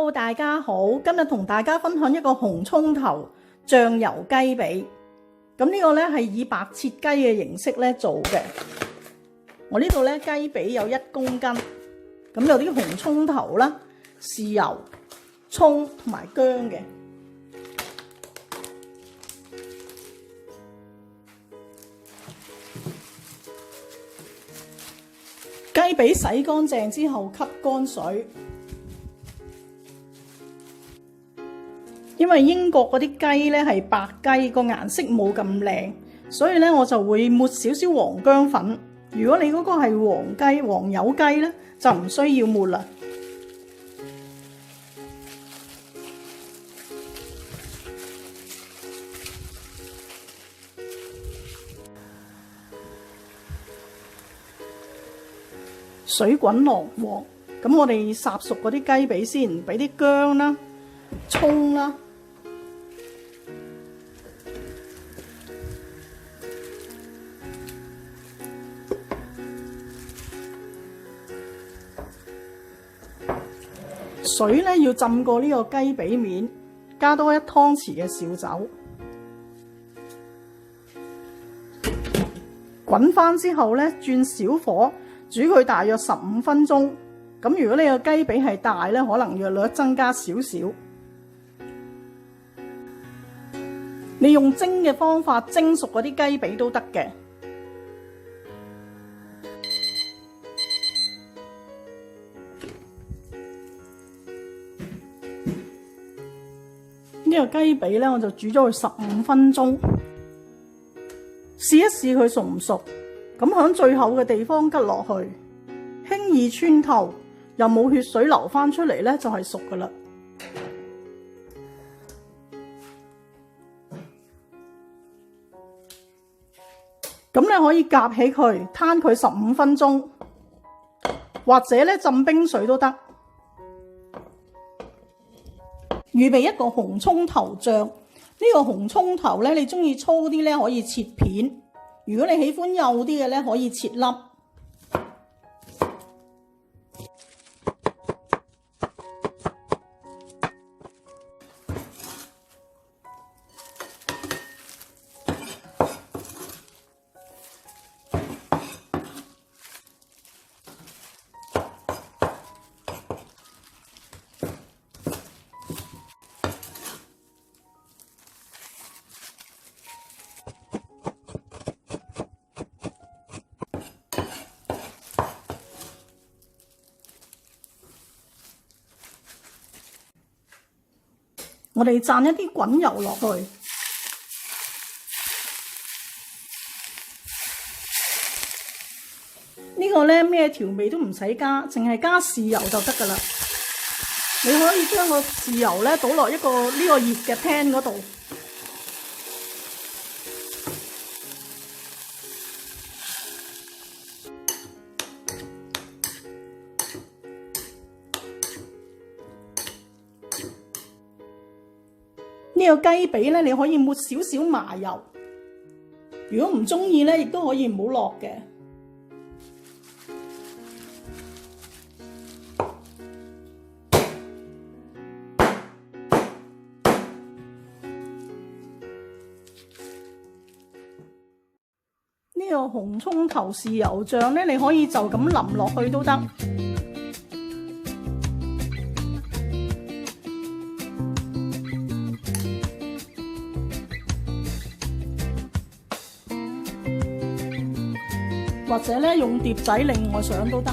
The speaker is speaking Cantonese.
Hello， 大家好，今日同大家分享一個紅葱頭醬油雞髀。咁呢個咧係以白切雞嘅形式咧做嘅。我呢度咧雞髀有1公斤，咁有啲紅葱頭啦、豉油、葱同埋薑嘅。雞髀洗乾淨之後吸乾水。因為英國嗰啲雞咧係白雞，個顏色冇咁靚，所以咧我就會抹少少黃薑粉。如果你嗰個係黃油雞咧，就唔需要抹啦。水滾落鑊，咁我哋烚熟嗰啲雞髀先，俾啲薑啦、葱啦。水咧要浸過呢個雞髀面，加多1湯匙嘅紹酒，滾翻之後咧轉小火煮佢大約15分鐘。咁如果你個雞髀係大咧，可能要略增加少少。你用蒸嘅方法蒸熟嗰啲雞髀都得嘅。呢個雞髀咧，我就煮咗佢15分鐘，試一試佢熟唔熟。咁響最後嘅地方吉落去，輕易穿透，又冇血水流翻出嚟咧，就係熟噶啦。咁你可以夾起佢，攤佢15分鐘，或者咧浸冰水都得。預備一個紅葱頭醬，呢個紅葱頭咧，你中意粗啲咧可以切片，如果你喜歡幼啲嘅咧可以切粒。我哋蘸一啲滾油落去，呢個咧咩調味都唔使加，淨係加豉油就得噶啦。你可以將個豉油咧倒落呢個熱嘅 pan 嗰度，呢個雞髀咧，你可以抹少少麻油。如果唔中意咧，亦都可以唔好落嘅。呢個紅葱頭豉油醬咧，你可以就咁淋落去都得。或者咧用碟仔另外上都得。